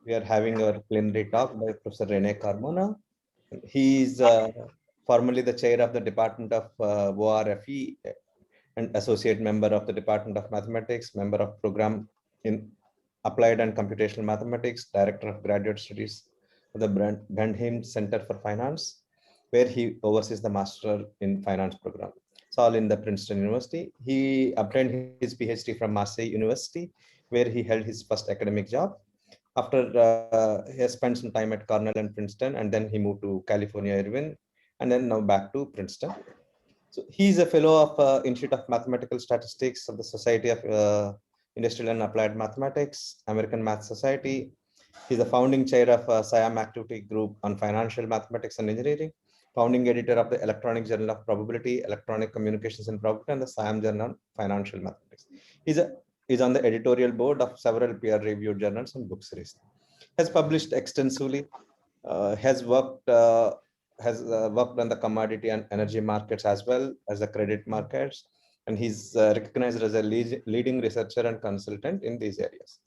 We are having our plenary talk by Professor Rene Carmona. He is formerly the chair of the Department of ORFE and associate member of the Department of Mathematics, member of program in Applied and Computational Mathematics, director of graduate studies of the Brandheim Center for Finance, where he oversees the Master in Finance program. It's all in the Princeton University. He obtained his PhD from Marseille University, where he held his first academic job. After he has spent some time at Cornell and Princeton, and then he moved to California, Irvine, and then now back to Princeton. So he's a fellow of Institute of Mathematical Statistics of the Society of Industrial and Applied Mathematics, American Math Society. He's the founding chair of SIAM Activity Group on Financial Mathematics and Engineering, founding editor of the Electronic Journal of Probability, Electronic Communications and Probability, and the SIAM Journal on Financial Mathematics. He's on the editorial board of several peer-reviewed journals and book series. Has published extensively, has worked on the commodity and energy markets as well as the credit markets, and he's recognized as a leading researcher and consultant in these areas.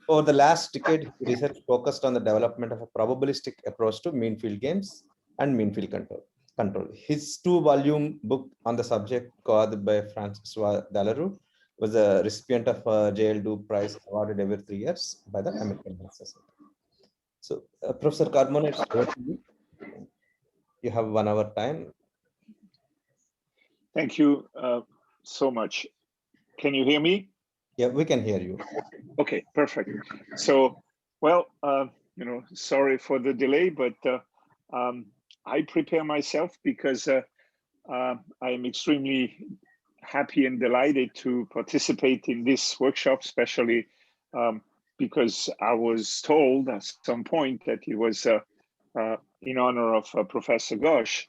Over the last decade, research focused on the development of a probabilistic approach to mean field games and mean field control. His two-volume book on the subject, co-authored by Francois Delarue, was a recipient of a J.L. Dube Prize awarded every 3 years by the American Math Society. So, Professor Carmona, it's over to you. You have 1 hour time. Thank you so much. Can you hear me? Yeah, we can hear you. Okay, perfect. So, well, sorry for the delay, but I prepare myself because I'm extremely happy and delighted to participate in this workshop, especially because I was told at some point that it was in honor of Professor Ghosh,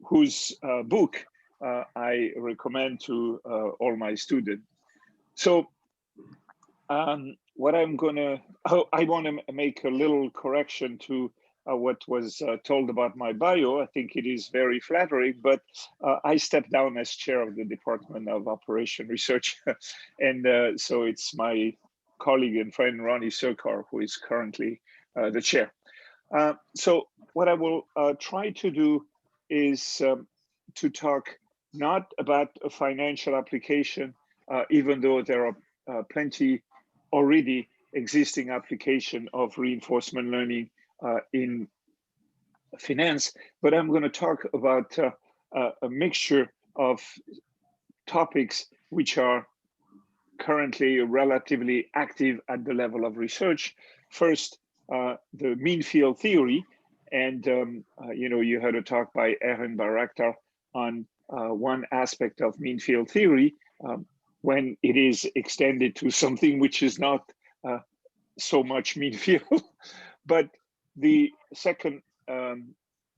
whose book I recommend to all my students. So what I'm gonna, I want to make a little correction to what was told about my bio. I think it is very flattering, but I stepped down as chair of the Department of Operation Research. And so it's my colleague and friend, Ronnie Surkar, who is currently the chair. So what I will try to do is to talk not about a financial application, even though there are plenty already existing application of reinforcement learning in finance, but I'm going to talk about a mixture of topics which are currently relatively active at the level of research. First, the mean field theory, and you heard a talk by Erin Baraktar on one aspect of mean field theory when it is extended to something which is not so much mean field. But the second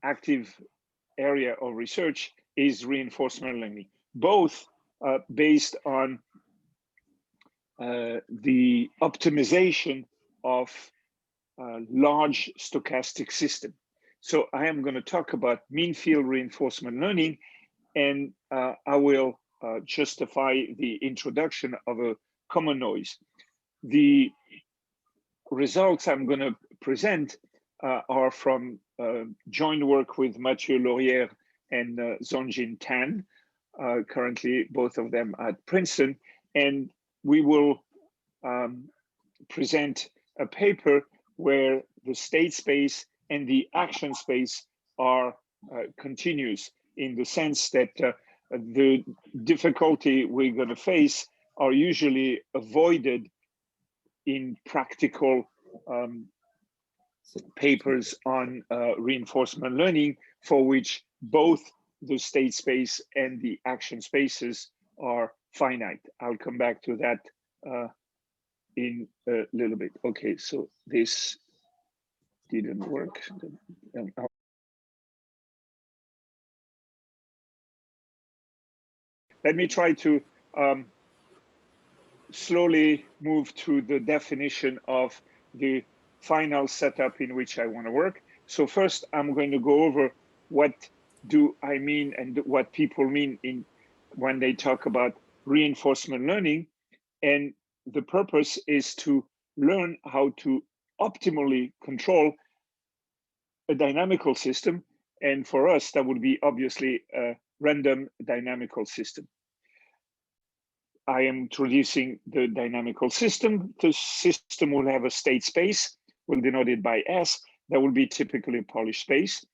active area of research is reinforcement learning, both based on the optimization of large stochastic system. So I am going to talk about mean field reinforcement learning, and I will justify the introduction of a common noise. The results I'm going to present are from joint work with Mathieu Laurière and Zongjin Tan, currently both of them at Princeton, and we will present a paper where the state space and the action space are continuous, in the sense that the difficulty we're going to face are usually avoided in practical papers on reinforcement learning, for which both the state space and the action spaces are finite. I'll come back to that in a little bit. Okay, so this didn't work. Let me try to slowly move to the definition of the final setup in which I want to work. So first, I'm going to go over what do I mean and what people mean when they talk about reinforcement learning. And the purpose is to learn how to optimally control a dynamical system. And for us, that would be obviously a random dynamical system. I am introducing the dynamical system. The system will have a state space. We'll denote it by S. That will be typically a Polish space.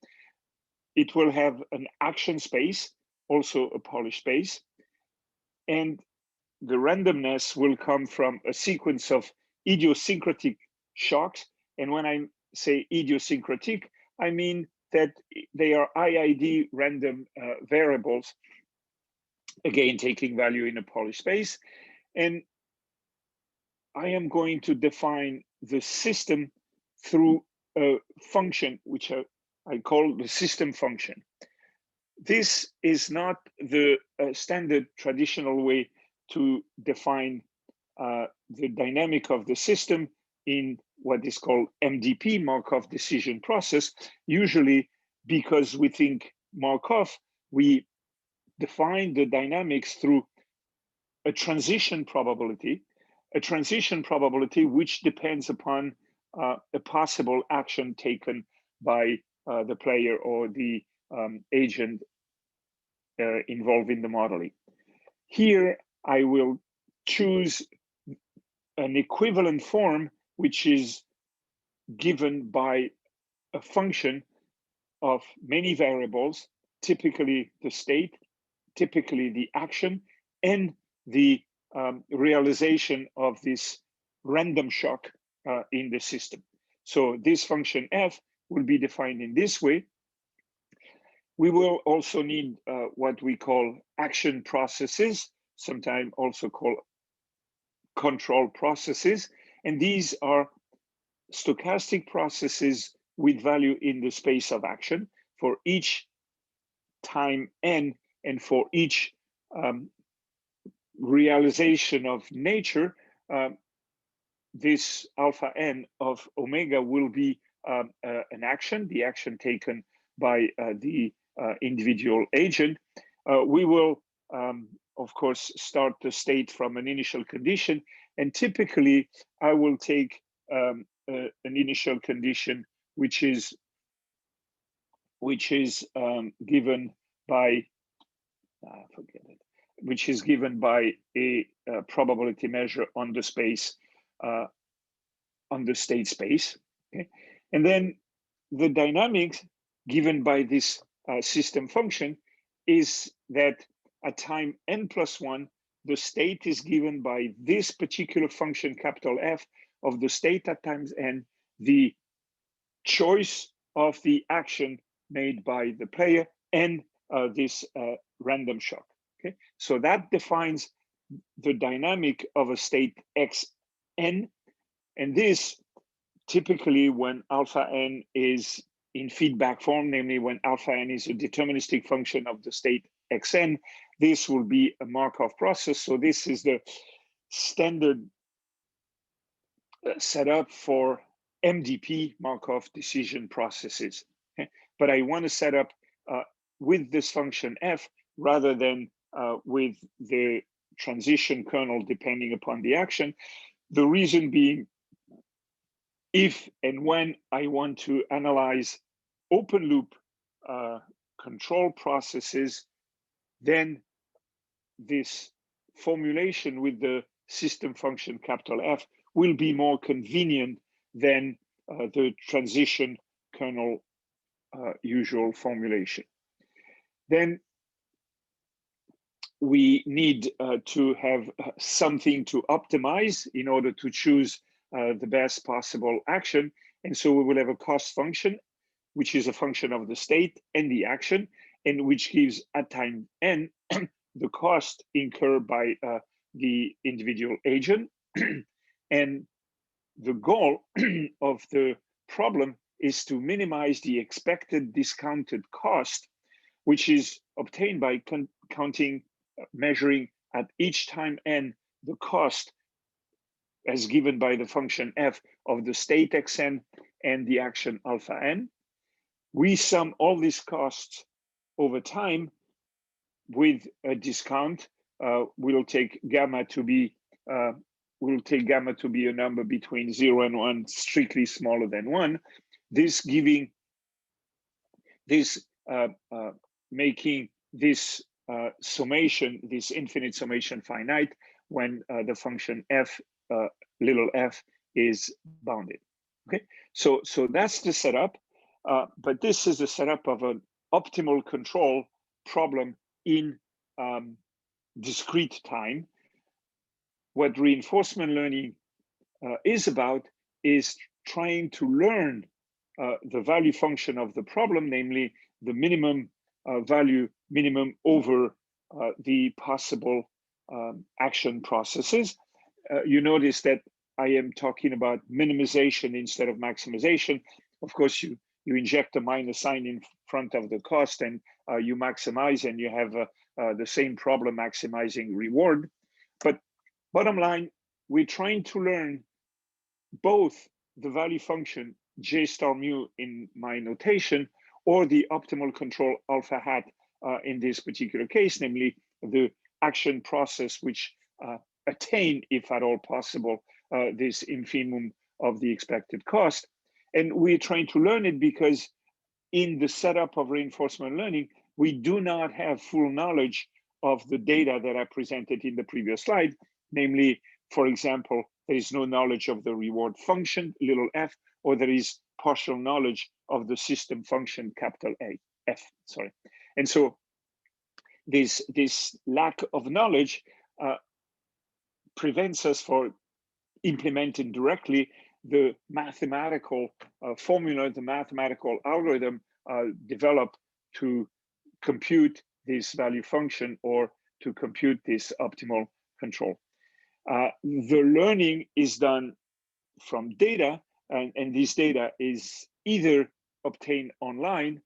It will have an action space, also a Polish space. And the randomness will come from a sequence of idiosyncratic shocks. And when I say idiosyncratic, I mean that they are IID random variables, again, taking value in a Polish space. And I am going to define the system through a function, which I call the system function. This is not the standard traditional way to define the dynamic of the system in what is called MDP, Markov decision process. Usually, because we think Markov, we define the dynamics through a transition probability which depends upon a possible action taken by the player or the agent involved in the modeling. Here, I will choose an equivalent form, which is given by a function of many variables, typically the state, typically the action, and the realization of this random shock in the system. So this function f will be defined in this way. We will also need what we call action processes, sometimes also called control processes. And these are stochastic processes with value in the space of action for each time n, and for each realization of nature, this alpha n of omega will be an action, the action taken by the individual agent. We will, of course, start the state from an initial condition, and typically I will take an initial condition which is given by which is given by a probability measure on the space, on the state space. Okay, and then the dynamics given by this system function is that at time n+1, the state is given by this particular function, capital F, of the state at times n, the choice of the action made by the player, and this random shock. Okay, so that defines the dynamic of a state xn, and this typically when alpha n is in feedback form, namely when alpha n is a deterministic function of the state xn, this will be a Markov process. So this is the standard setup for MDP, Markov decision processes. Okay? But I want to set up with this function f rather than with the transition kernel depending upon the action. The reason being, if and when I want to analyze open loop control processes, then this formulation with the system function capital F will be more convenient than the transition kernel usual formulation. Then we need to have something to optimize in order to choose the best possible action. And so we will have a cost function, which is a function of the state and the action, and which gives at time n the cost incurred by the individual agent. And the goal of the problem is to minimize the expected discounted cost, which is obtained by measuring at each time n the cost as given by the function f of the state xn and the action alpha n. We sum all these costs over time with a discount. We'll take gamma to be we'll take gamma to be a number between 0 and 1, strictly smaller than 1, this giving this making this summation, this infinite summation, finite when the function f, little f, is bounded. Okay, so that's the setup, but this is the setup of an optimal control problem in discrete time. What reinforcement learning is about is trying to learn the value function of the problem, namely the minimum value minimum over the possible action processes. You notice that I am talking about minimization instead of maximization. Of course, you inject a minus sign in front of the cost and you maximize, and you have the same problem maximizing reward. But bottom line, we're trying to learn both the value function J star mu in my notation, or the optimal control alpha hat in this particular case, namely the action process which attain, if at all possible, this infimum of the expected cost. And we're trying to learn it because in the setup of reinforcement learning, we do not have full knowledge of the data that I presented in the previous slide. Namely, for example, there is no knowledge of the reward function, little f, or there is partial knowledge of the system function, capital F, sorry. And so this lack of knowledge prevents us from implementing directly the mathematical formula, the mathematical algorithm developed to compute this value function or to compute this optimal control. The learning is done from data, and this data is either obtained online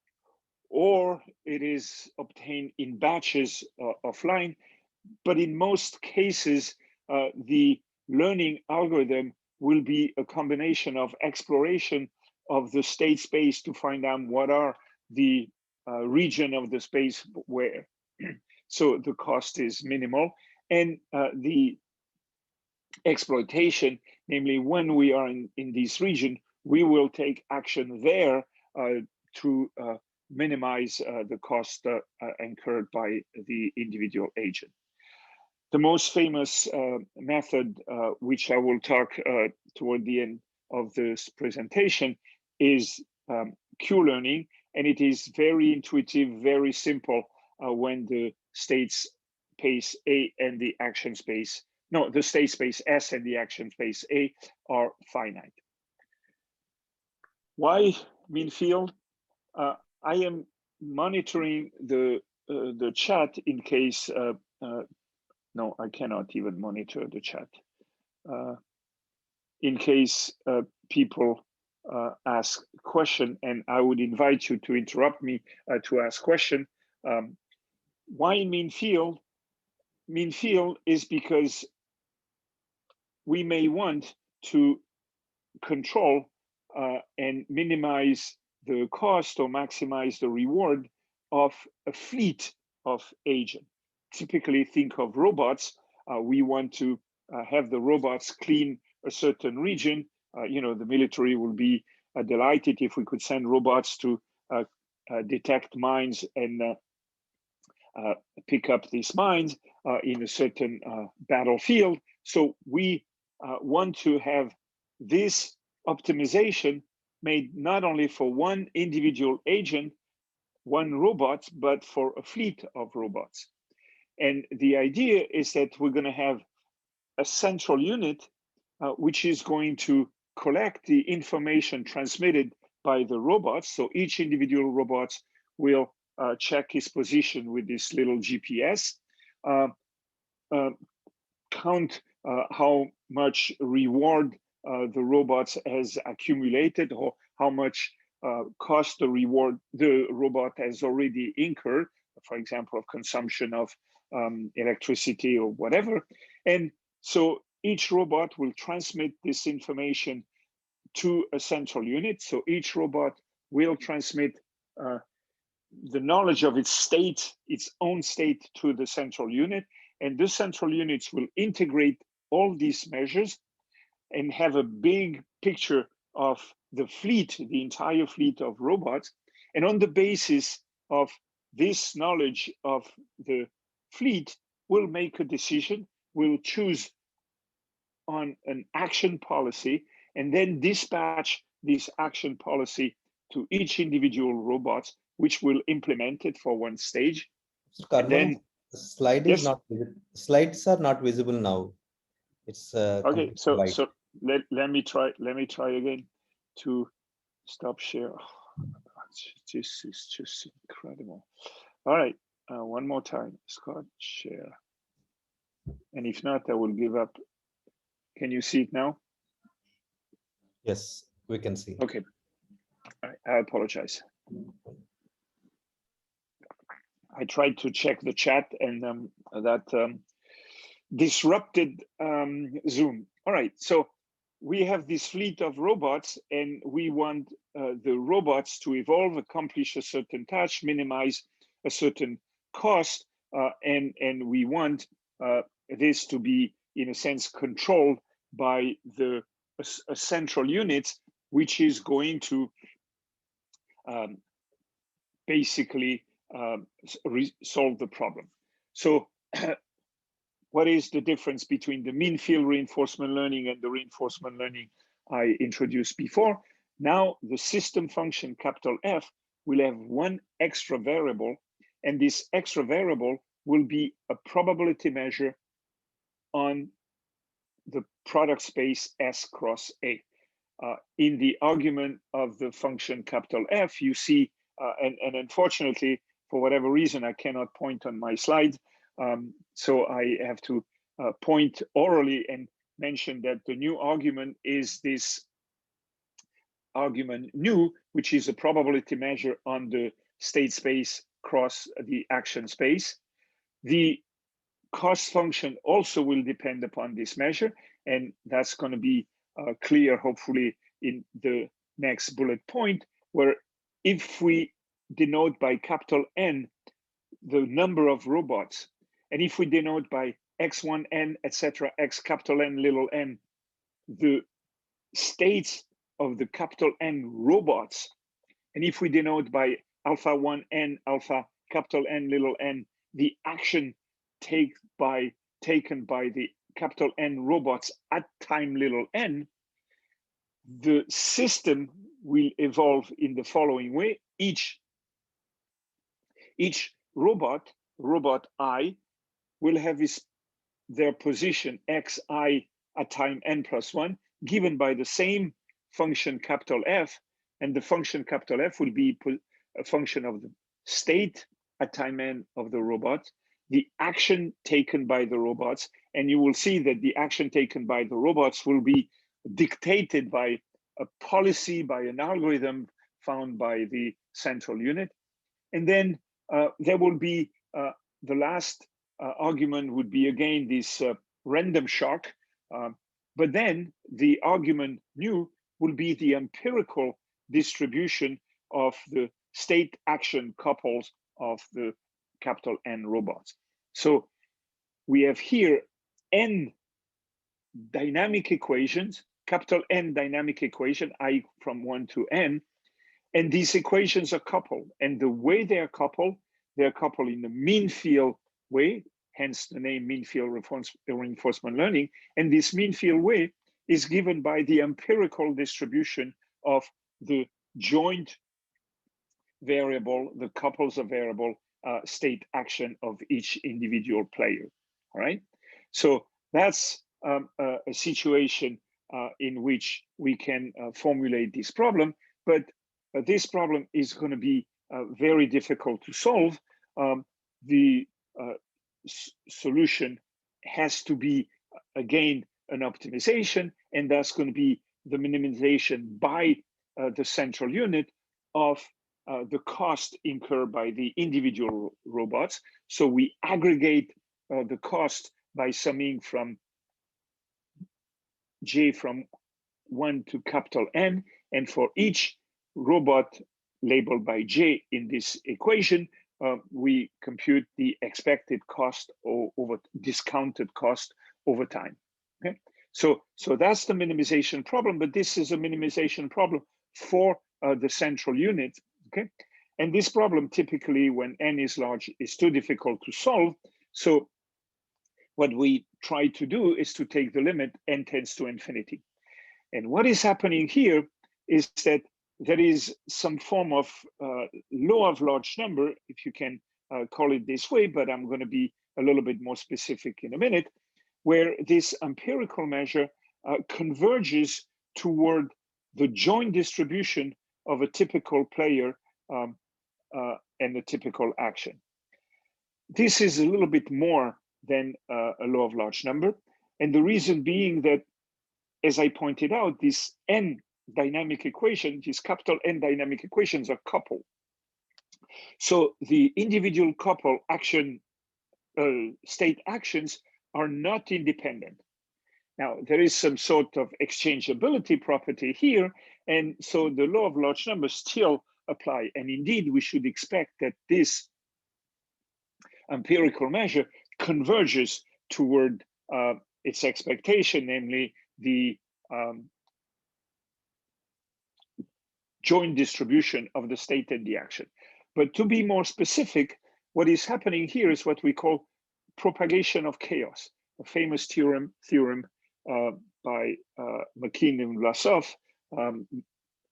or it is obtained in batches offline. But in most cases, the learning algorithm will be a combination of exploration of the state space to find out what are the region of the space where. So the cost is minimal, and the exploitation, namely when we are in this region, we will take action there to minimize the cost incurred by the individual agent. The most famous method, which I will talk toward the end of this presentation, is Q-learning, and it is very intuitive, very simple when the state space A and the action space, no, the state space S and the action space A are finite. Why mean field? I am monitoring the chat in case, no, I cannot even monitor the chat. In case people ask a question, and I would invite you to interrupt me to ask question. Why mean field? Mean field is because we may want to control and minimize the cost or maximize the reward of a fleet of agents. Typically think of robots. We want to have the robots clean a certain region. You know, the military will be delighted if we could send robots to detect mines and pick up these mines in a certain battlefield. So we want to have this optimization made not only for one individual agent, one robot, but for a fleet of robots. And the idea is that we're going to have a central unit which is going to collect the information transmitted by the robots. So each individual robot will check his position with this little GPS, count how much reward the robots has accumulated, or how much cost the robot has already incurred, for example, of consumption of electricity or whatever. And so each robot will transmit this information to a central unit. So each robot will transmit the knowledge of its state, its own state, to the central unit. And the central units will integrate all these measures and have a big picture of the fleet, the entire fleet of robots. And on the basis of this knowledge of the fleet, we'll make a decision, we'll choose on an action policy, and then dispatch this action policy to each individual robot, which will implement it for one stage. Mr. Carmona, And then, the slide is yes? not slides are not visible now. It's Okay, so white. let me try again to stop share. This is just incredible. All right, one more time, Scott, share. And if not, I will give up. Can you see it now? Yes, we can see. Okay, I apologize. I tried to check the chat and that disrupted Zoom. All right, so we have this fleet of robots and we want the robots to evolve, accomplish a certain task, minimize a certain cost, and we want this to be, in a sense, controlled by a central unit, which is going to basically solve the problem. So what is the difference between the mean field reinforcement learning and the reinforcement learning I introduced before? Now the system function capital F will have one extra variable, and this extra variable will be a probability measure on the product space S cross A. In the argument of the function capital F, you see, and unfortunately, for whatever reason, I cannot point on my slide. So I have to point orally and mention that the new argument is this argument new, which is a probability measure on the state space cross the action space. The cost function also will depend upon this measure, and that's going to be clear, hopefully, in the next bullet point, where if we denote by capital N the number of robots, and if we denote by x1n, etc., x capital N, little n, the states of the capital N robots, and if we denote by alpha 1n, alpha capital N, little n, the action taken by the capital N robots at time little n, the system will evolve in the following way. Each robot I, will have their position xi at time n plus 1, given by the same function capital F, and the function capital F will be a function of the state at time n of the robot, the action taken by the robots, and you will see that the action taken by the robots will be dictated by a policy, by an algorithm found by the central unit. And then there will be the last argument would be again this random shock, but then the argument new will be the empirical distribution of the state action couples of the capital N robots. So we have here N dynamic equations, capital N dynamic equation, I from 1 to N, and these equations are coupled. And the way they're coupled in the mean field way, hence the name mean field reinforcement learning. And this mean field way is given by the empirical distribution of the joint variable, the couples of variable state action of each individual player. All right. So that's a situation in which we can formulate this problem, but this problem is going to be very difficult to solve. The solution has to be, again, an optimization, and that's going to be the minimization by the central unit of the cost incurred by the individual robots. So we aggregate the cost by summing from J from 1 to capital N, and for each robot labeled by J in this equation, we compute the expected cost over discounted cost over time. Okay, so that's the minimization problem, but this is a minimization problem for the central unit. Okay, and this problem typically, when n is large, is too difficult to solve. So what we try to do is to take the limit n tends to infinity. And what is happening here is that there is some form of law of large number, if you can call it this way, but I'm going to be a little bit more specific in a minute, where this empirical measure converges toward the joint distribution of a typical player and a typical action. This is a little bit more than a law of large number. And the reason being that, as I pointed out, these n dynamic equations, these capital N dynamic equations are coupled. So the individual couple action, state actions are not independent. Now, there is some sort of exchangeability property here, and so the law of large numbers still apply. And indeed, we should expect that this empirical measure converges toward its expectation, namely the joint distribution of the state and the action. But to be more specific, what is happening here is what we call propagation of chaos, a famous theorem by McKean and Vlasov,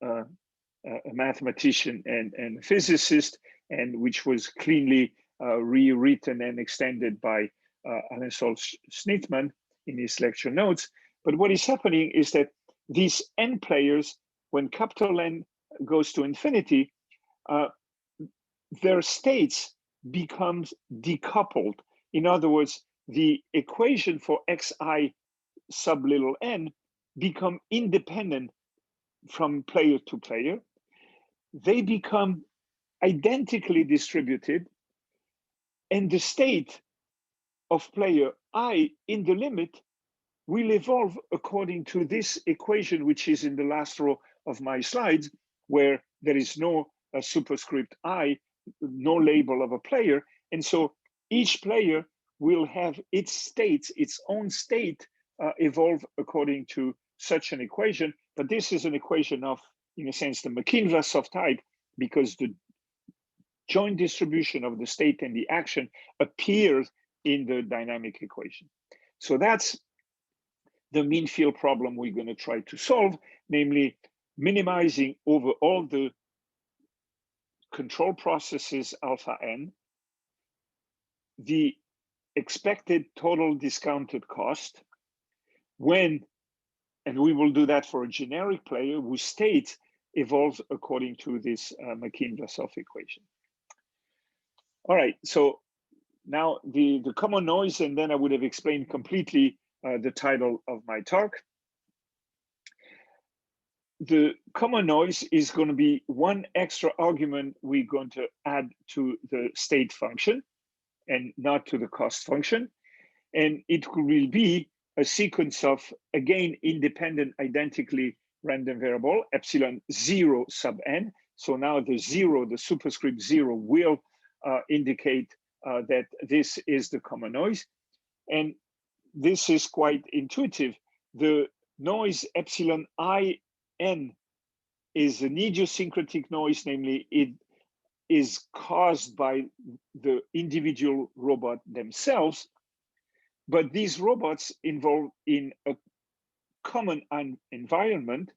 a mathematician and physicist, and which was cleanly rewritten and extended by Alan Schnittman in his lecture notes. But what is happening is that these n players, when capital N goes to infinity, their states becomes decoupled. In other words, the equation for xi sub little n become independent from player to player. They become identically distributed, and the state of player I in the limit will evolve according to this equation, which is in the last row of my slides, where there is no superscript I, no label of a player. And so each player will have its states, its own state evolve according to such an equation. But this is an equation of, in a sense, the McKean-Vlasov type, because the joint distribution of the state and the action appears in the dynamic equation. So that's the mean field problem we're going to try to solve, namely minimizing over all the control processes alpha n, the expected total discounted cost when, and we will do that for a generic player whose state evolves according to this McKean-Vlasov equation. All right, so now the common noise, and then I would have explained completely the title of my talk. The common noise is going to be one extra argument we're going to add to the state function and not to the cost function. And it will be a sequence of, again, independent, identically random variable, epsilon 0 sub n. So now the 0, the superscript 0, will indicate that this is the common noise. And this is quite intuitive. The noise epsilon I n is an idiosyncratic noise, namely it is caused by the individual robot themselves, but these robots involve in a common environment,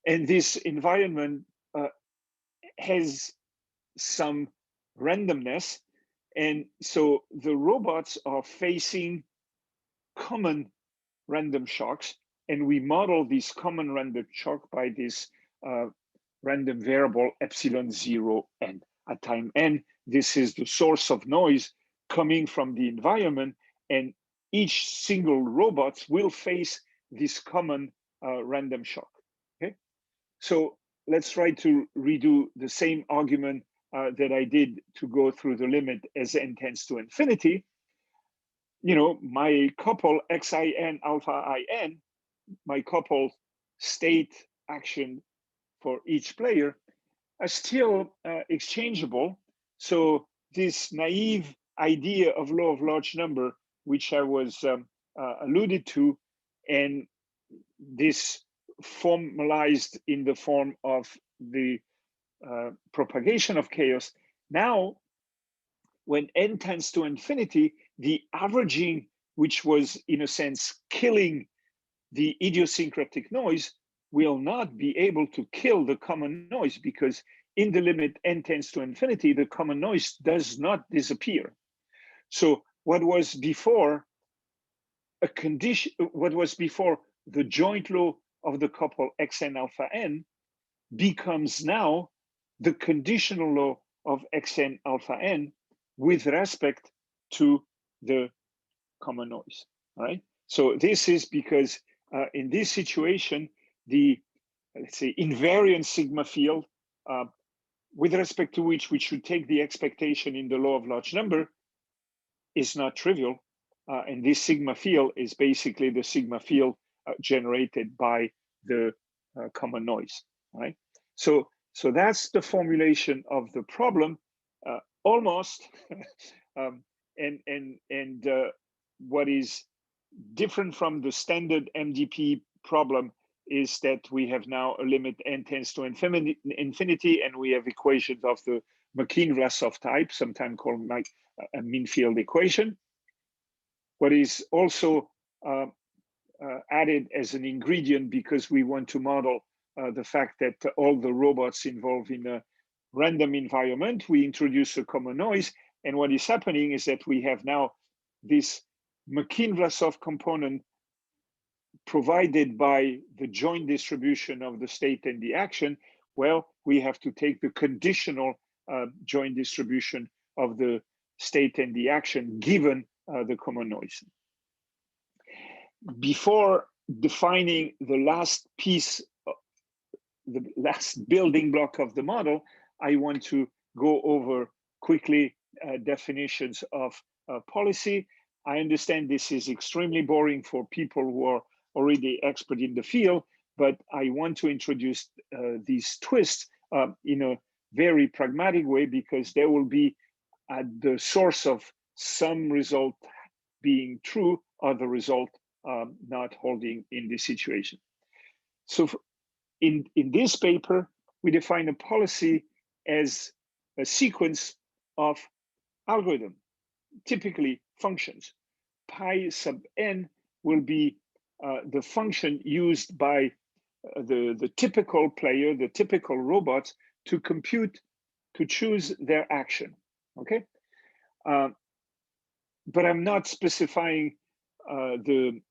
and this environment has some randomness, and so the robots are facing common random shocks, and we model this common random shock by this random variable epsilon 0 n. At time n, this is the source of noise coming from the environment, and each single robot will face this common random shock. Okay, so let's try to redo the same argument that I did to go through the limit as n tends to infinity. You know, my couple xin alpha in, my couple state action for each player are still exchangeable. So this naive idea of law of large number, which I was alluded to, and this formalized in the form of the propagation of chaos. Now, when n tends to infinity, the averaging, which was in a sense killing the idiosyncratic noise, will not be able to kill the common noise, because in the limit n tends to infinity, the common noise does not disappear. So what was before a condition, what was before the joint law of the couple xn alpha n, becomes now the conditional law of xn alpha n with respect to the common noise. All right. So this is because in this situation, the, let's say, invariant sigma field, with respect to which we should take the expectation in the law of large number, is not trivial. And this sigma field is basically the sigma field generated by the common noise. Right. So that's the formulation of the problem, almost. And what is different from the standard MDP problem is that we have now a limit n tends to infinity, and we have equations of the McKean-Vlasov type, sometimes called like a mean field equation. What is also added as an ingredient, because we want to model the fact that all the robots involved in a random environment, we introduce a common noise. And what is happening is that we have now this McKean-Vlasov component provided by the joint distribution of the state and the action. Well, we have to take the conditional joint distribution of the state and the action given the common noise. Before defining the last piece, the last building block of the model, I want to go over quickly definitions of policy. I understand this is extremely boring for people who are already expert in the field, but I want to introduce these twists in a very pragmatic way, because they will be at the source of some result being true or the result not holding in this situation. So in this paper, we define a policy as a sequence of algorithm, typically functions. Pi sub n will be the function used by the typical player, the typical robot, to compute, to choose their action. Okay, but I'm not specifying the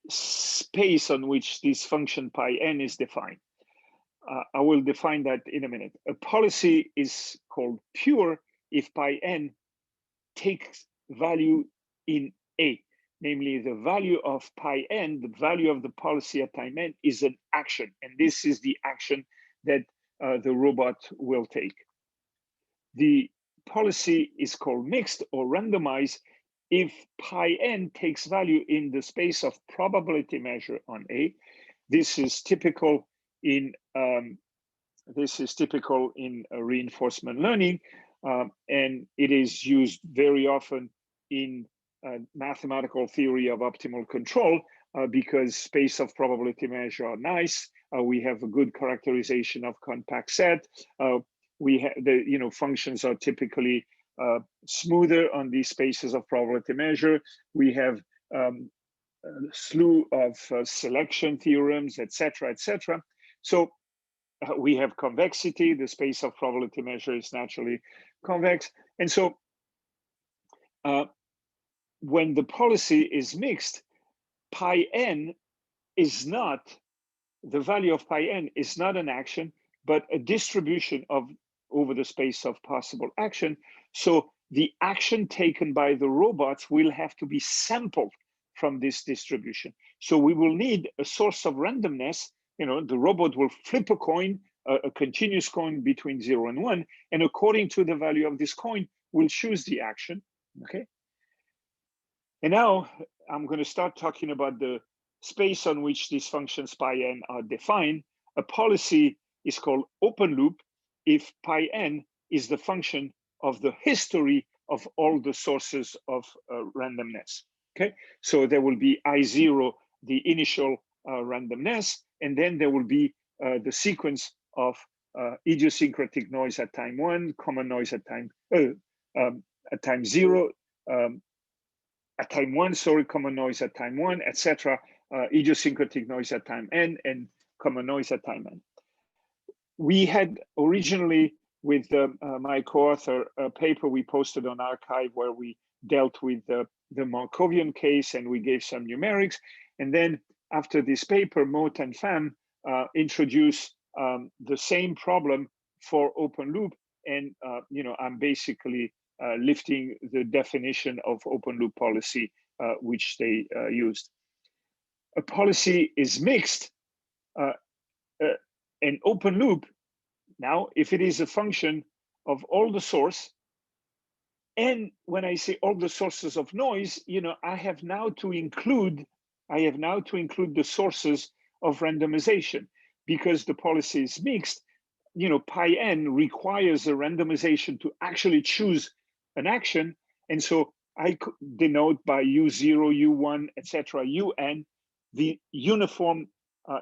space on which this function pi n is defined. I will define that in a minute. A policy is called pure if pi n takes value in A, namely the value of pi n, the value of the policy at time n, is an action, and this is the action that the robot will take. The policy is called mixed or randomized if pi n takes value in the space of probability measure on A. This is typical in reinforcement learning, and it is used very often in mathematical theory of optimal control, because space of probability measure are nice. We have a good characterization of compact set. We have the functions are typically smoother on these spaces of probability measure. We have a slew of selection theorems, etc., etc. So we have convexity. The space of probability measure is naturally convex, and so when the policy is mixed, pi n is not, the value of pi n is not an action, but a distribution of over the space of possible action. So the action taken by the robots will have to be sampled from this distribution. So we will need a source of randomness. The robot will flip a coin, a continuous coin between 0 and 1, and according to the value of this coin, we'll choose the action. Okay. And now I'm going to start talking about the space on which these functions pi n are defined. A policy is called open loop if pi n is the function of the history of all the sources of randomness. Okay, so there will be I0, the initial randomness, and then there will be the sequence of idiosyncratic noise at time 1, common noise at time 0, at time 1, sorry, common noise at time 1, etc. Idiosyncratic noise at time n, and common noise at time n. We had originally, with my co-author, a paper we posted on arXiv where we dealt with the Markovian case and we gave some numerics. And then after this paper, Mot and Pham introduced the same problem for open loop. And I'm basically lifting the definition of open loop policy, which they used. A policy is mixed. An open loop, now, if it is a function of all the source, and when I say all the sources of noise, I have now to include the sources of randomization, because the policy is mixed. Pi n requires a randomization to actually choose an action, and so I denote by U0, U1, etc., Un, the uniform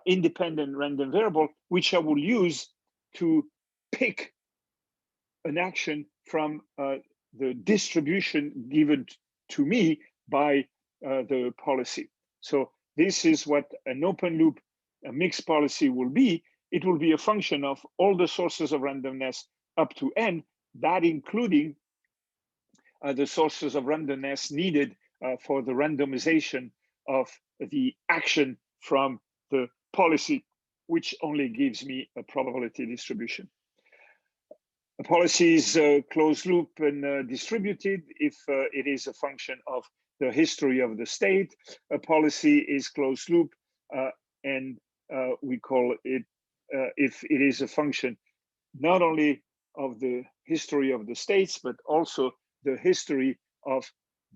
independent random variable, which I will use to pick an action from the distribution given to me by the policy. So this is what an open loop, a mixed policy will be. It will be a function of all the sources of randomness up to n, that including the sources of randomness needed for the randomization of the action from the policy, which only gives me a probability distribution. A policy is closed loop and distributed if it is a function of the history of the state. A policy is closed loop and we call it, if it is a function not only of the history of the states, but also the history of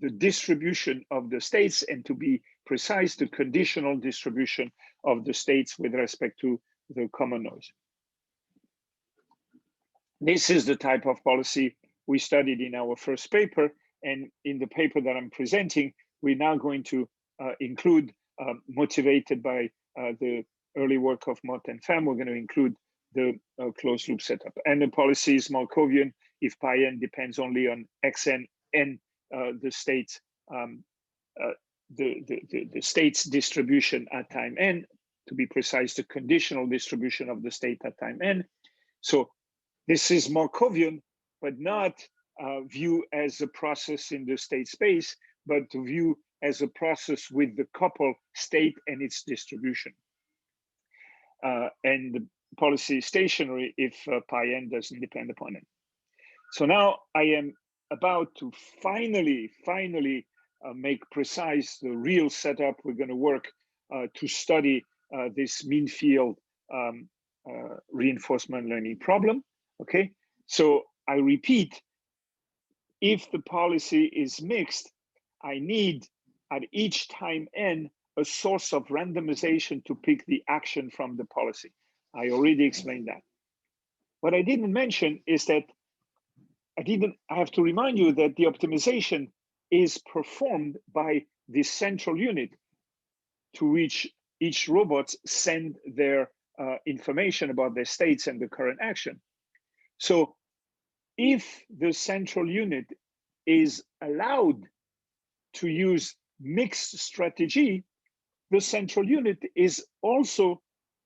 the distribution of the states, and to be precise, the conditional distribution of the states with respect to the common noise. This is the type of policy we studied in our first paper, and in the paper that I'm presenting, we're now going to include, motivated by the early work of Mot and Pham, we're going to include the closed loop setup. And the policy is Markovian if pi n depends only on xn and the states, the state's distribution at time n, to be precise, the conditional distribution of the state at time n. So this is Markovian, but not view as a process in the state space, but to view as a process with the couple state and its distribution. And the policy is stationary if pi n doesn't depend upon n. So now I am about to finally make precise the real setup we're going to work to study this mean field reinforcement learning problem. Okay, so I repeat, if the policy is mixed, I need at each time n a source of randomization to pick the action from the policy. I already explained that. What I didn't mention is that I have to remind you that the optimization is performed by the central unit to which each robot send their information about their states and the current action. So if the central unit is allowed to use mixed strategy, the central unit is also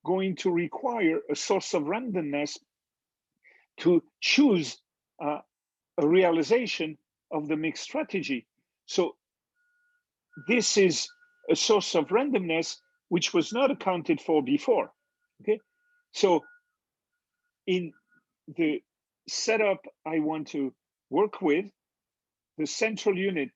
going to require a source of randomness to choose a realization of the mixed strategy. So this is a source of randomness which was not accounted for before. Okay, so in the setup I want to work with, the central unit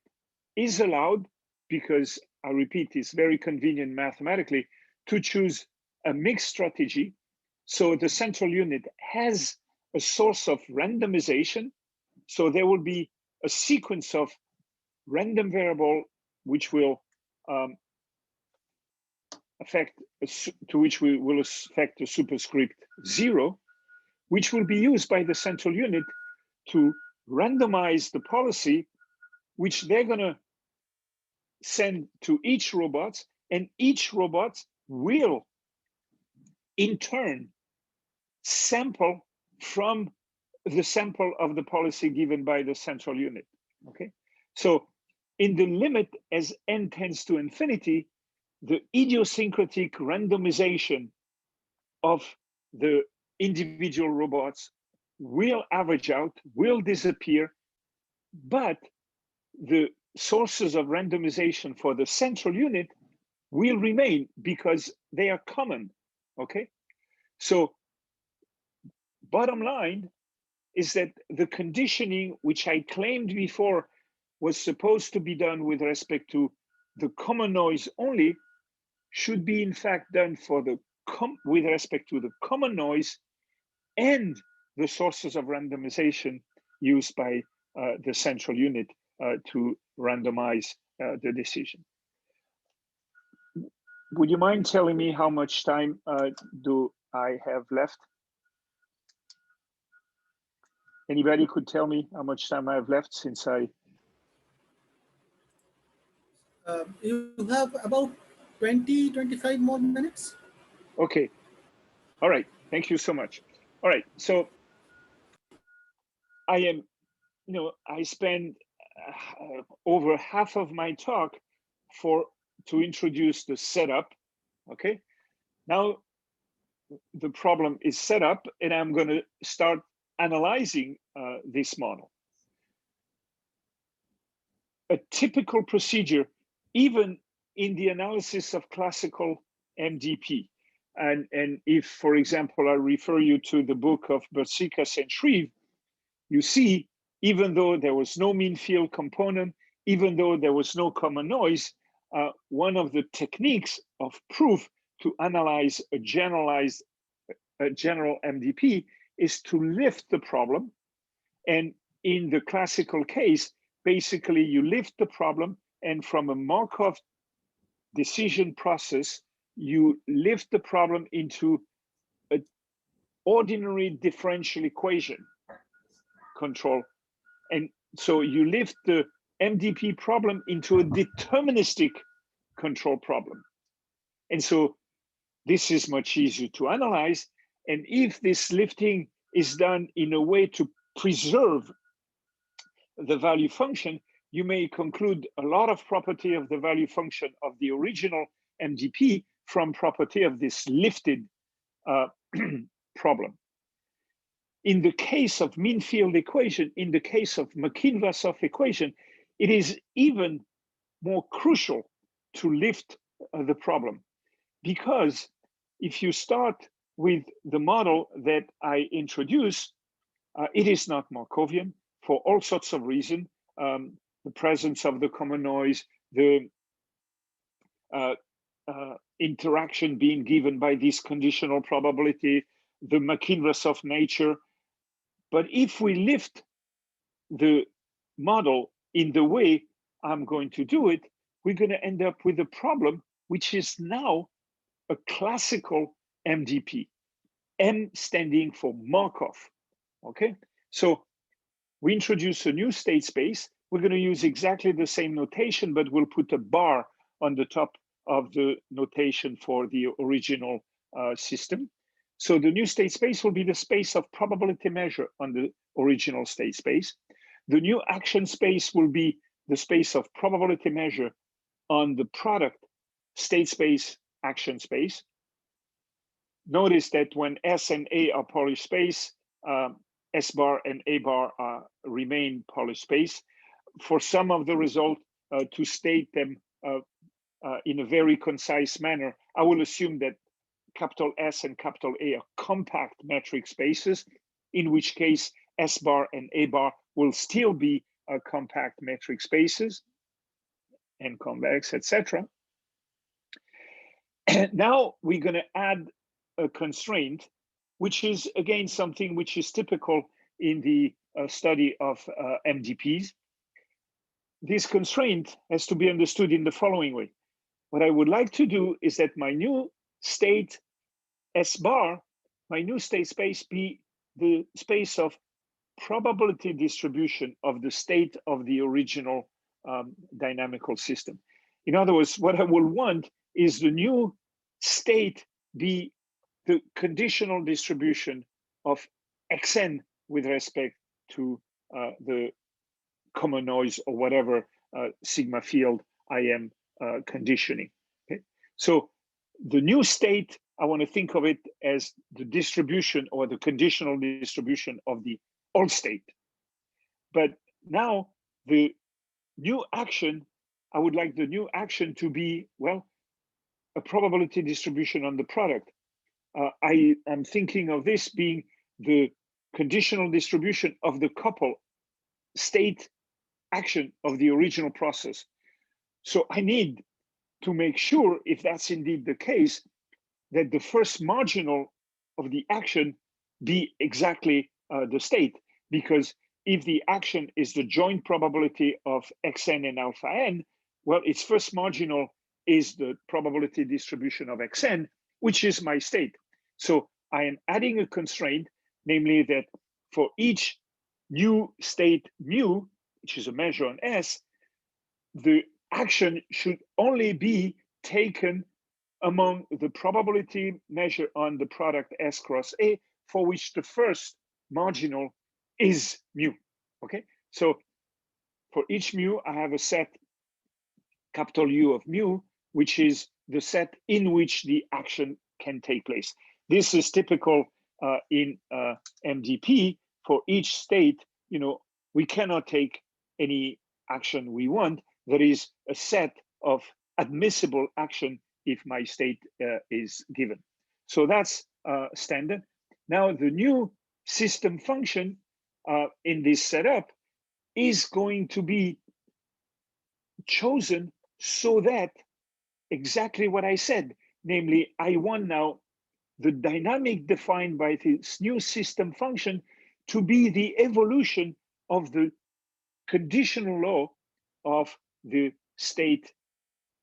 is allowed, because I repeat, it's very convenient mathematically to choose a mixed strategy. So the central unit has a source of randomization. So there will be a sequence of random variable which will affect, to which we will affect a superscript 0, which will be used by the central unit to randomize the policy, which they're going to send to each robot, and each robot will in turn sample from the sample of the policy given by the central unit. Okay, so in the limit as n tends to infinity, the idiosyncratic randomization of the individual robots will average out, will disappear, but the sources of randomization for the central unit will remain because they are common. Okay, so bottom line is that the conditioning, which I claimed before was supposed to be done with respect to the common noise only, should be in fact done for the with respect to the common noise and the sources of randomization used by the central unit to randomize the decision. Would you mind telling me how much time do I have left? Anybody could tell me how much time I have left since I... You have about 20, 25 more minutes. Okay. All right. Thank you so much. All right. So I am, I spend over half of my talk to introduce the setup. Okay. Now the problem is set up, and I'm going to start analyzing this model. A typical procedure, even in the analysis of classical MDP, and if, for example, I refer you to the book of Bertsikas and Shreve, you see, even though there was no mean field component, even though there was no common noise, one of the techniques of proof to analyze a general MDP is to lift the problem. And in the classical case, basically you lift the problem, and from a Markov decision process, you lift the problem into an ordinary differential equation control. And so you lift the MDP problem into a deterministic control problem. And so this is much easier to analyze. And if this lifting is done in a way to preserve the value function, you may conclude a lot of property of the value function of the original MDP from property of this lifted problem. In the case of mean field equation, in the case of McKean-Vlasov equation, it is even more crucial to lift the problem, because if you start with the model that I introduced, it is not Markovian for all sorts of reasons. The presence of the common noise, the interaction being given by this conditional probability, the McKean-Vlasov nature. But if we lift the model in the way I'm going to do it, we're going to end up with a problem which is now a classical MDP, M standing for Markov. Okay, so we introduce a new state space. We're going to use exactly the same notation, but we'll put a bar on the top of the notation for the original system. So the new state space will be the space of probability measure on the original state space. The new action space will be the space of probability measure on the product state space action space. Notice that when S and A are Polish space, S bar and A bar remain Polish space. For some of the result, to state them in a very concise manner, I will assume that capital S and capital A are compact metric spaces, in which case S bar and A bar will still be compact metric spaces and convex, etc. Now we're going to add a constraint, which is again something which is typical in the study of MDPs. This constraint has to be understood in the following way. What I would like to do is that my new state S bar, my new state space, be the space of probability distribution of the state of the original dynamical system. In other words, what I will want is the new state be the conditional distribution of xn with respect to the common noise or whatever sigma field I am conditioning. Okay? So the new state, I want to think of it as the distribution or the conditional distribution of the old state. But now the new action, I would like the new action to be, well, a probability distribution on the product. I am thinking of this being the conditional distribution of the couple state action of the original process. So I need to make sure, if that's indeed the case, that the first marginal of the action be exactly the state. Because if the action is the joint probability of xn and alpha n, well, its first marginal is the probability distribution of xn, which is my state. So I am adding a constraint, namely that for each new state mu, which is a measure on S, the action should only be taken among the probability measure on the product S cross A, for which the first marginal is mu. Okay, so for each mu, I have a set capital U of mu, which is the set in which the action can take place. This is typical in MDP. For each state, you know, we cannot take any action we want. There is a set of admissible action if my state is given. So that's standard. Now the new system function in this setup is going to be chosen so that exactly what I said, namely I want now the dynamic defined by this new system function to be the evolution of the conditional law of the state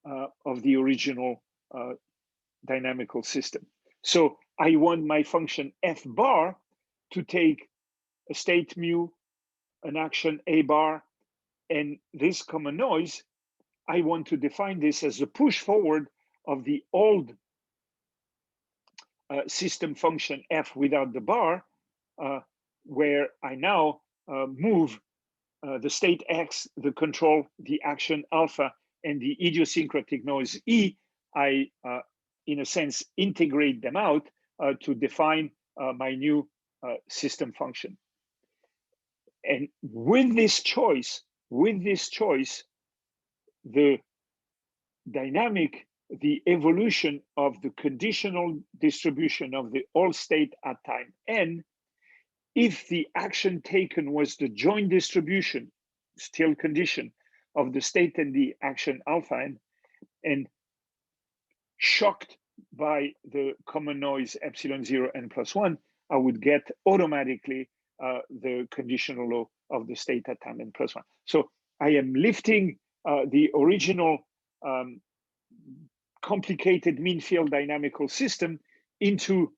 of the original dynamical system. So I want my function f bar to take a state mu, an action a bar, and this common noise. I want to define this as a push forward of the old system function f without the bar, where I now move the state x, the control, the action alpha, and the idiosyncratic noise e. I, in a sense, integrate them out to define my new system function. And with this choice, the dynamic, the evolution of the conditional distribution of the all state at time n, if the action taken was the joint distribution, still condition, of the state and the action alpha n, and shocked by the common noise epsilon 0 n plus 1, I would get automatically the conditional law of the state at time n plus 1. So I am lifting the original complicated mean field dynamical system into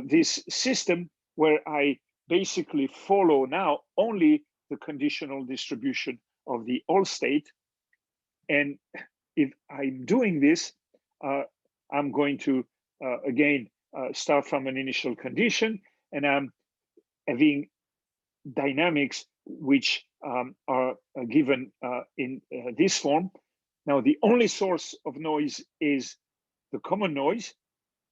this system where I basically follow now only the conditional distribution of the all state. And if I'm doing this, I'm going to, again, start from an initial condition, and I'm having dynamics which are given in this form. Now, the only source of noise is the common noise,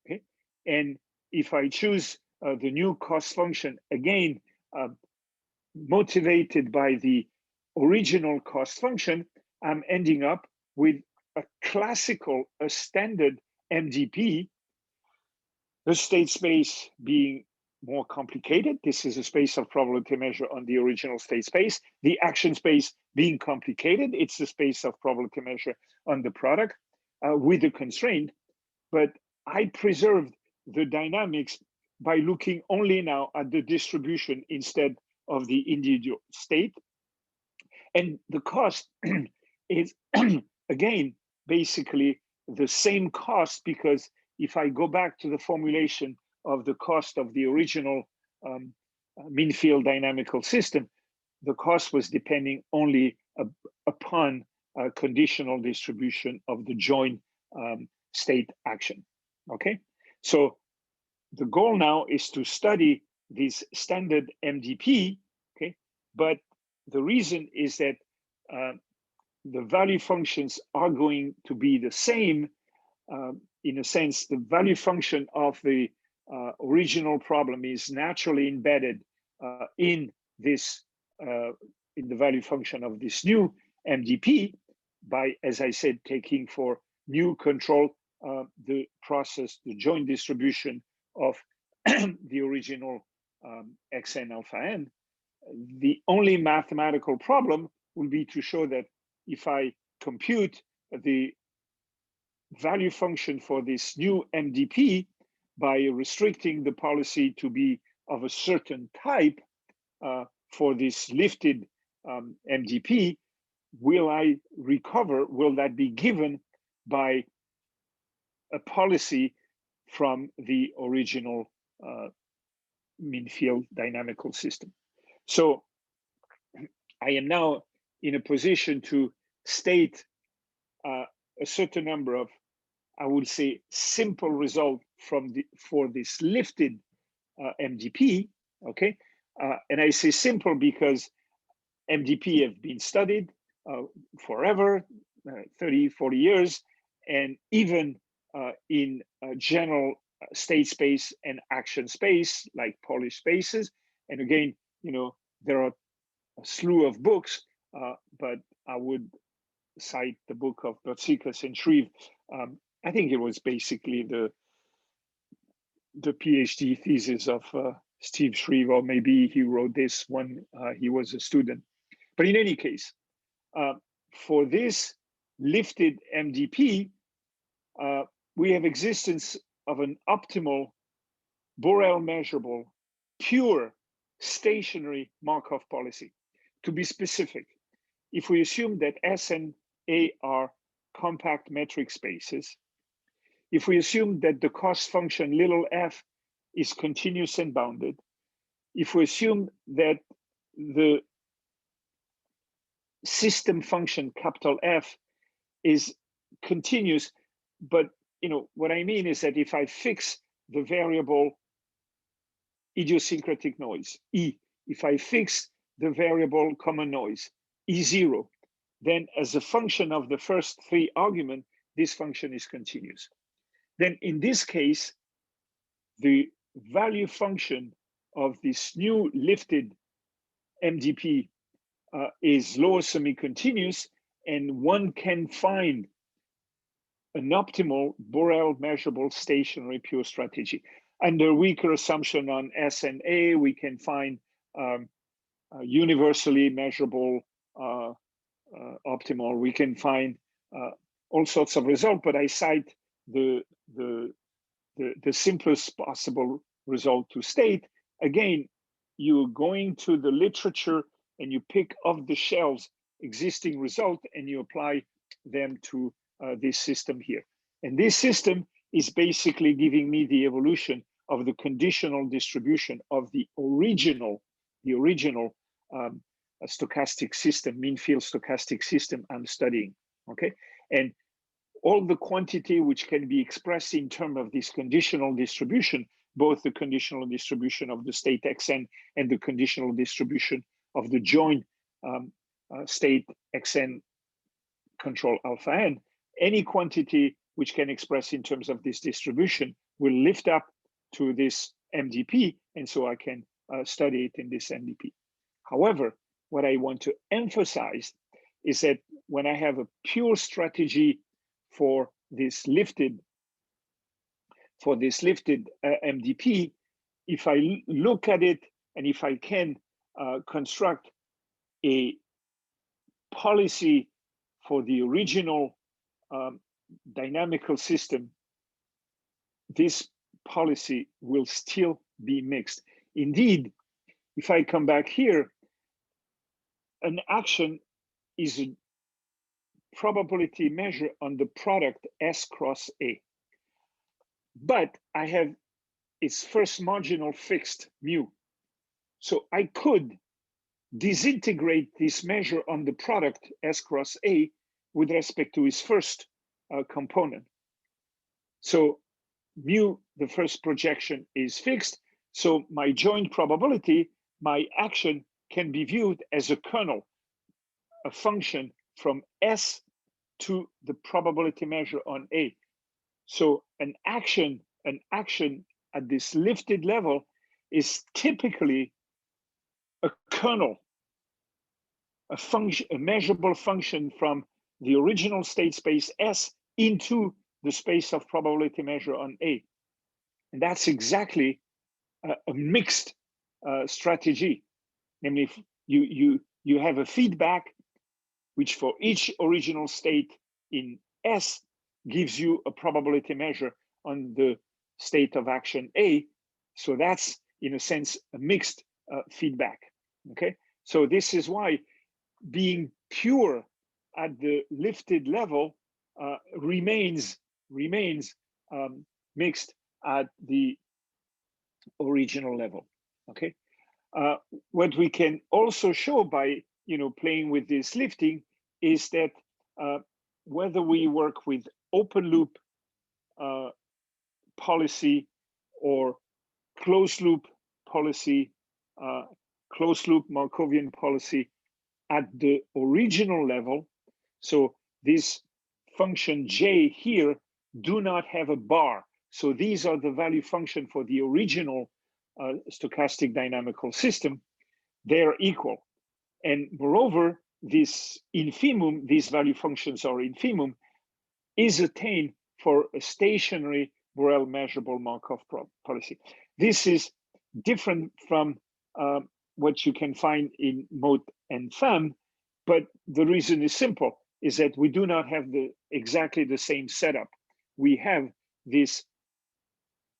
okay? And if I choose the new cost function, again, motivated by the original cost function, I'm ending up with a classical, a standard MDP, the state space being more complicated. This is a space of probability measure on the original state space. The action space being complicated, it's the space of probability measure on the product with a constraint. But I preserved the dynamics by looking only now at the distribution instead of the individual state. And the cost is, again, basically the same cost, because if I go back to the formulation of the cost of the original mean field dynamical system, the cost was depending only upon conditional distribution of the joint state action. Okay, so the goal now is to study this standard MDP. Okay, but the reason is that the value functions are going to be the same. In a sense, the value function of the original problem is naturally embedded in this in the value function of this new MDP by, as I said, taking for new control the process, the joint distribution of the original xn alpha n. The only mathematical problem will be to show that if I compute the value function for this new MDP by restricting the policy to be of a certain type for this lifted MDP, will I recover, will that be given by a policy from the original mean field dynamical system? So I am now in a position to state a certain number of, I would say, simple result for this lifted MDP. Okay, and I say simple because MDP have been studied forever, 30, 40 years, and even in general state space and action space, like Polish spaces. And again, there are a slew of books, but I would cite the book of Bertsikas and Shreve. I think it was basically the PhD thesis of Steve Shreve, or maybe he wrote this when he was a student. But in any case, for this lifted MDP, we have existence of an optimal Borel measurable, pure stationary Markov policy. To be specific, if we assume that S and A are compact metric spaces, if we assume that the cost function little f is continuous and bounded, if we assume that the system function capital F is continuous, but what I mean is that if I fix the variable idiosyncratic noise, E, if I fix the variable common noise, E0, then as a function of the first three arguments, this function is continuous. Then in this case, the value function of this new lifted MDP is lower semi-continuous, and one can find an optimal Borel measurable stationary pure strategy. Under weaker assumption on S and A, we can find universally measurable optimal. We can find all sorts of results, but I cite the simplest possible result to state. Again, you're going to the literature and you pick off the shelves existing result and you apply them to this system here. And this system is basically giving me the evolution of the conditional distribution of the original stochastic system, mean field stochastic system I'm studying. Okay, and all the quantity which can be expressed in terms of this conditional distribution, both the conditional distribution of the state xn and the conditional distribution of the joint state xn control alpha n, any quantity which can express in terms of this distribution will lift up to this MDP, and so I can study it in this MDP. However, what I want to emphasize is that when I have a pure strategy for this lifted MDP, if I look at it and if I can construct a policy for the original dynamical system, this policy will still be mixed. Indeed, if I come back here, an action is a probability measure on the product S cross A. But I have its first marginal fixed mu. So I could disintegrate this measure on the product S cross A with respect to its first component. So mu, the first projection, is fixed. So my joint probability, my action, can be viewed as a kernel, a function from S to the probability measure on A. So an action at this lifted level is typically a kernel, a function, a measurable function from the original state space S into the space of probability measure on A. And that's exactly a mixed strategy. Namely, you have a feedback which for each original state in S gives you a probability measure on the state of action A. So that's, in a sense, a mixed feedback, okay? So this is why being pure at the lifted level remains mixed at the original level, okay? What we can also show by playing with this lifting is that whether we work with open loop policy or closed loop policy, closed loop Markovian policy at the original level, so this function J here do not have a bar. So these are the value function for the original stochastic dynamical system. They're equal. And moreover, this infimum, these value functions are infimum, is attained for a stationary Borel measurable Markov policy. This is different from what you can find in mode and FAM, but the reason is simple, is that we do not have exactly the same setup. We have this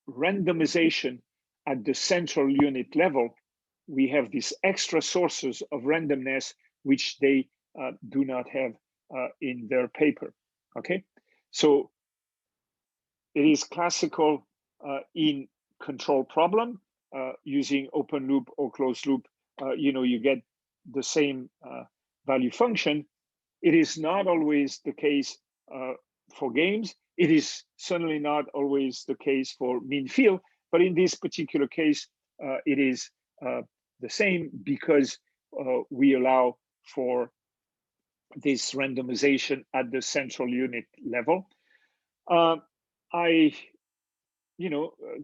randomization at the central unit level. We have these extra sources of randomness, which they do not have in their paper, okay? So it is classical in control problem using open loop or closed loop, you get the same value function. It is not always the case for games. It is certainly not always the case for mean field, but in this particular case, it is the same because we allow for this randomization at the central unit level.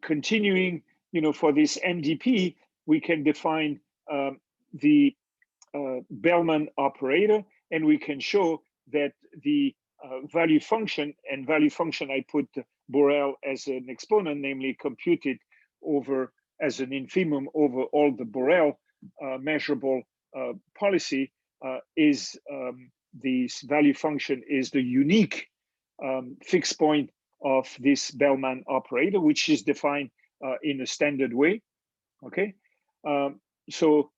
Continuing, for this MDP, we can define the Bellman operator, and we can show that the value function, and value function I put Borel as an exponent, namely computed over as an infimum over all the Borel measurable policy, is this value function is the unique fixed point of this Bellman operator, which is defined in a standard way, okay? So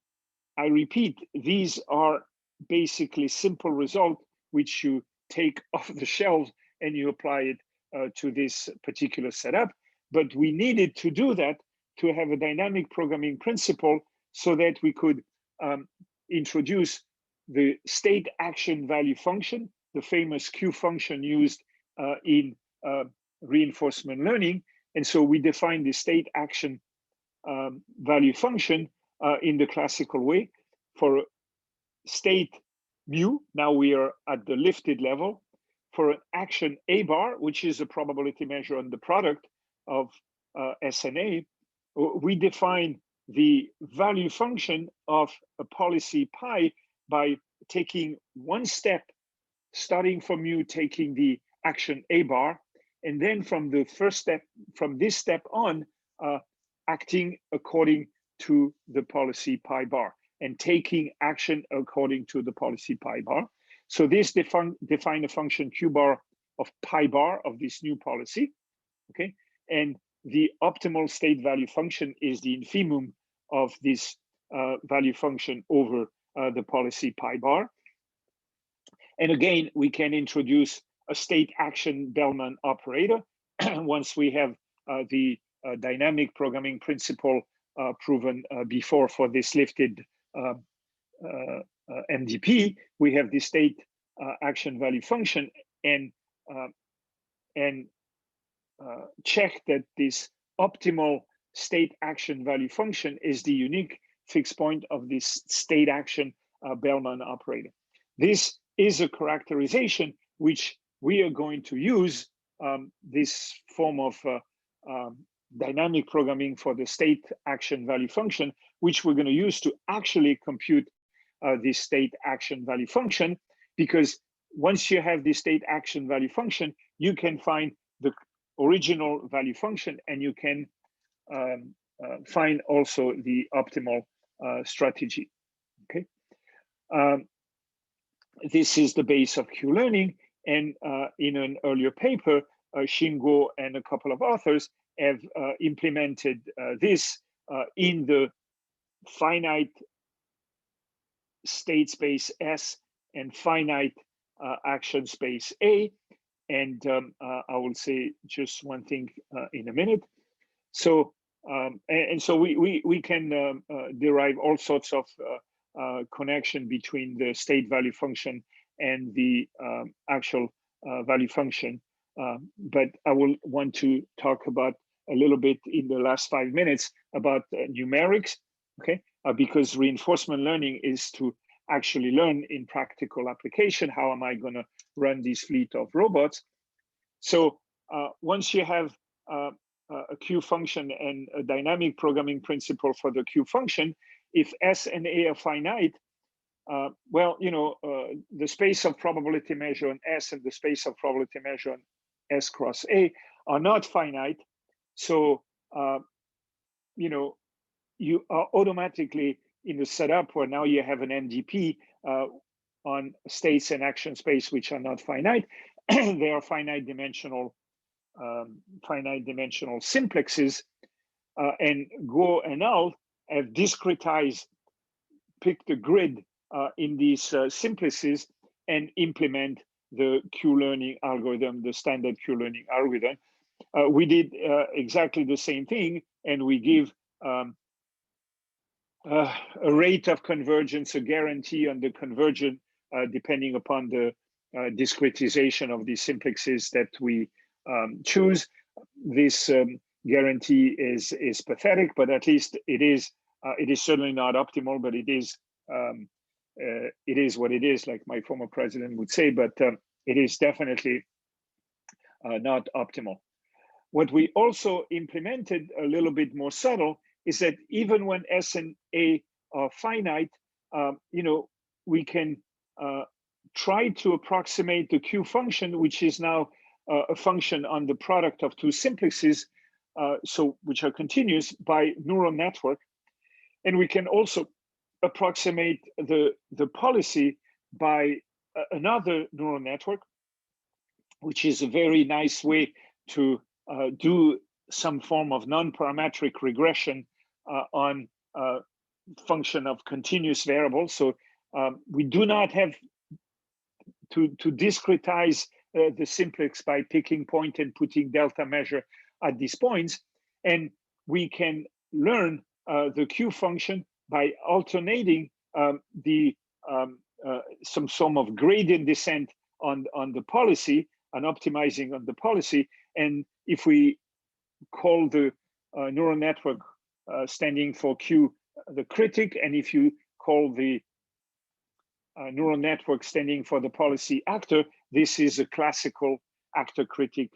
I repeat, these are basically simple results which you take off the shelf and you apply it to this particular setup. But we needed to do that to have a dynamic programming principle so that we could introduce the state action value function, the famous Q function used in reinforcement learning. And so we define the state action value function in the classical way for state mu. Now we are at the lifted level. For an action A bar, which is a probability measure on the product of S and A, we define the value function of a policy pi by taking one step, starting from mu, taking the action A bar, and then from the first step, from this step on, acting according to the policy pi bar and taking action according to the policy pi bar. So this define a function Q bar of pi bar of this new policy, okay? And the optimal state value function is the infimum of this value function over the policy pi bar. And again, we can introduce a state action Bellman operator once we have the dynamic programming principle proven before for this lifted MDP. We have the state action value function and check that this optimal state action value function is the unique fixed point of this state action Bellman operator. This is a characterization which we are going to use this form of dynamic programming for the state action value function, which we're going to use to actually compute this state action value function, because once you have the state action value function, you can find the original value function and you can find also the optimal strategy. Okay, this is the base of Q-learning, and in an earlier paper, Shingo and a couple of authors have implemented this in the finite state space S and finite action space A. And I will say just one thing in a minute. So so we can derive all sorts of connection between the state value function and the actual value function. But I will want to talk about a little bit in the last 5 minutes about numerics, okay? Because reinforcement learning is to actually learn in practical application. How am I going to run this fleet of robots? So once you have a Q function and a dynamic programming principle for the Q function, if S and A are finite, well, you know, the space of probability measure on S and the space of probability measure on S cross A are not finite. So, you know, you are automatically in the setup where now you have an MDP on states and action space which are not finite. They are finite dimensional simplexes, and Go and Al have discretized, picked a grid in these simplices and implement the Q-learning algorithm, the standard Q-learning algorithm. We did exactly the same thing, and we give a rate of convergence, a guarantee on the convergence, depending upon the discretization of the simplexes that we choose. This guarantee is pathetic, but at least it is certainly not optimal, but it is what it is, like my former president would say, but it is definitely not optimal. What we also implemented a little bit more subtle is that even when S and A are finite, you know, we can try to approximate the Q function, which is now a function on the product of two simplexes, so which are continuous, by neural network. And we can also approximate the policy by another neural network, which is a very nice way to do some form of non-parametric regression on function of continuous variables. So we do not have to discretize the simplex by picking point and putting delta measure at these points. And we can learn the Q function by alternating some form of gradient descent on the policy and optimizing on the policy. And if we call the neural network standing for Q the critic, and if you call the neural network standing for the policy actor, this is a classical actor-critic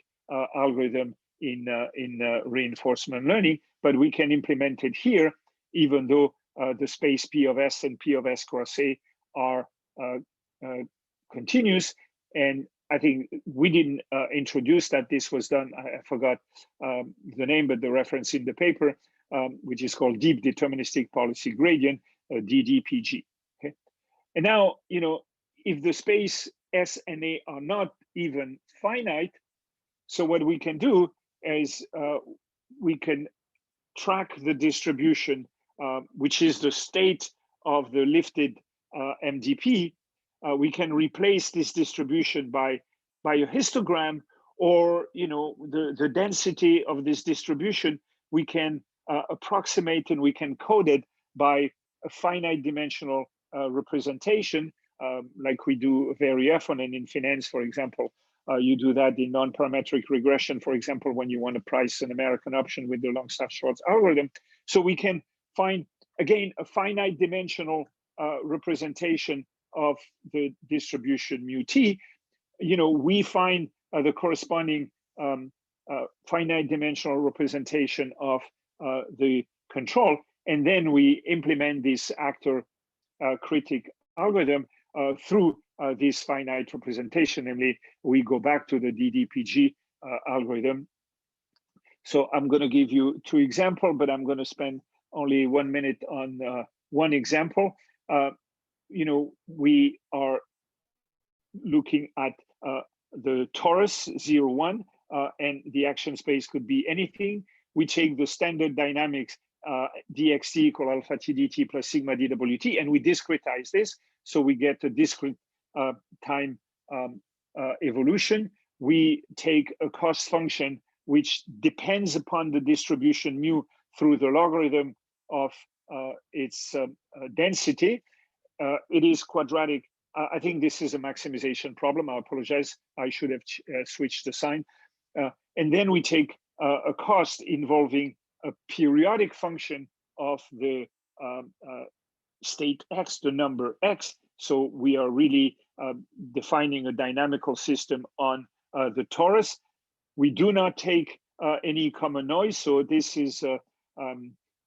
algorithm in reinforcement learning, but we can implement it here, even though the space P of S and P of S cross A are continuous. And I think we didn't introduce that. This was done, I forgot the name, but the reference in the paper, which is called Deep Deterministic Policy Gradient, DDPG. Okay, and now, you know, if the space S and A are not even finite, so what we can do is we can track the distribution, which is the state of the lifted MDP. We can replace this distribution by a histogram, or, you know, the density of this distribution we can approximate, and we can code it by a finite dimensional representation like we do very often, and in finance, for example, you do that in non-parametric regression, for example, when you want to price an American option with the Longstaff-Schwartz algorithm. So we can find, again, a finite dimensional representation of the distribution mu t. We find the corresponding finite dimensional representation of the control, and then we implement this actor critic algorithm through this finite representation. Namely, we go back to the DDPG algorithm. So I'm going to give you 2 examples, but I'm going to spend only 1 minute on one example. We are looking at the torus 0, 1, and the action space could be anything. We take the standard dynamics dxt equal alpha t dt plus sigma dwt, and we discretize this. So we get a discrete time evolution. We take a cost function which depends upon the distribution mu through the logarithm of its density. It is quadratic. I think this is a maximization problem. I apologize. I should have switched the sign. And then we take a cost involving a periodic function of the state x, the number x. So we are really defining a dynamical system on the torus. We do not take any common noise. So this is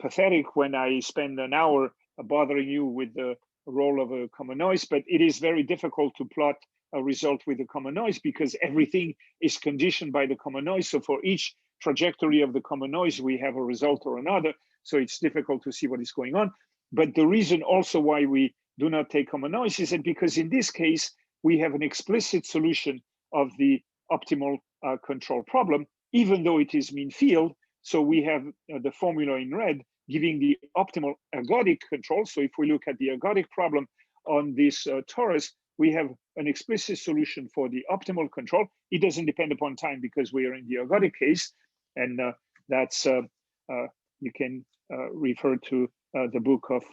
pathetic when I spend an hour bothering you with the role of a common noise, but it is very difficult to plot a result with a common noise because everything is conditioned by the common noise. So for each trajectory of the common noise, we have a result or another. So it's difficult to see what is going on. But the reason also why we do not take common noise is that because in this case, we have an explicit solution of the optimal control problem, even though it is mean field. So we have the formula in red giving the optimal ergodic control. So if we look at the ergodic problem on this torus, we have an explicit solution for the optimal control. It doesn't depend upon time because we are in the ergodic case. And that's, you can refer to the book of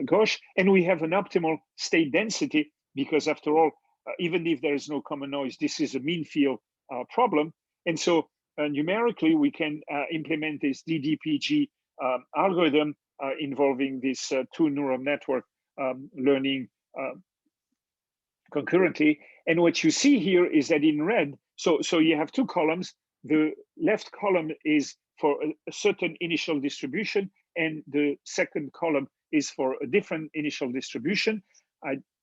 Ghosh. And we have an optimal state density because after all, even if there is no common noise, this is a mean field problem. And so numerically, we can implement this DDPG algorithm involving this 2 neural network learning concurrently. And what you see here is that in red, so you have 2 columns. The left column is for a certain initial distribution, and the second column is for a different initial distribution.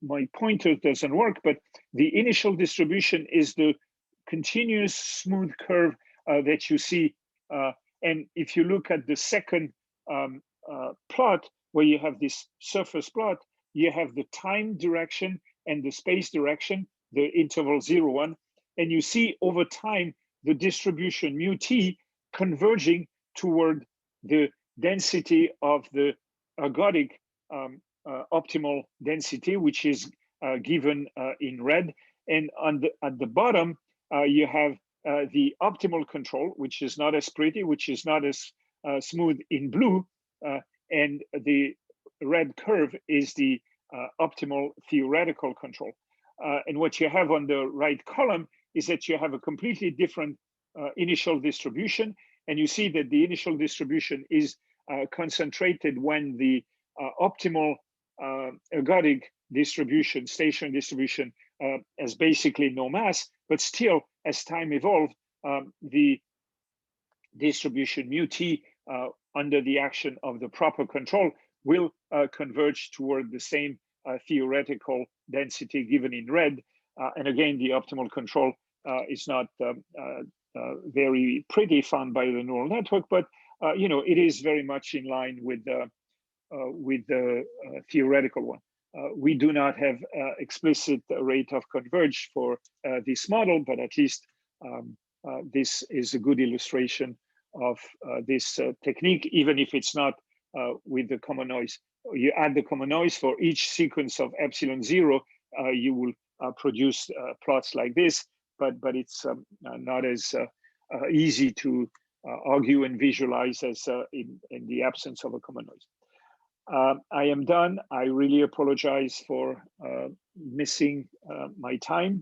My pointer doesn't work, but the initial distribution is the continuous smooth curve that you see. And if you look at the second plot, where you have this surface plot, you have the time direction and the space direction, the interval 0, 1. And you see over time, the distribution mu t converging toward the density of the ergodic optimal density, which is given in red. And at the bottom, you have the optimal control, which is not as pretty, which is not as smooth in blue. And the red curve is the optimal theoretical control. And what you have on the right column is that you have a completely different initial distribution. And you see that the initial distribution is concentrated when the optimal ergodic distribution, stationary distribution, has basically no mass, but still, as time evolved, the distribution mu t under the action of the proper control will converge toward the same theoretical density given in red. And again, the optimal control is not very pretty found by the neural network, but it is very much in line with the theoretical one. We do not have explicit rate of converge for this model, but at least this is a good illustration of this technique, even if it's not with the common noise. You add the common noise for each sequence of epsilon 0, you will produce plots like this, but it's not as easy to argue and visualize as in the absence of a common noise. I am done. I really apologize for missing my time.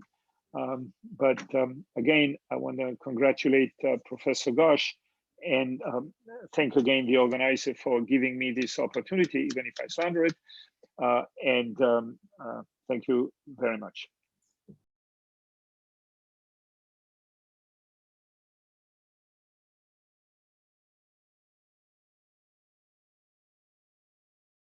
But again, I want to congratulate Professor Gosh and thank again the organizer for giving me this opportunity, even if I slander it. And thank you very much.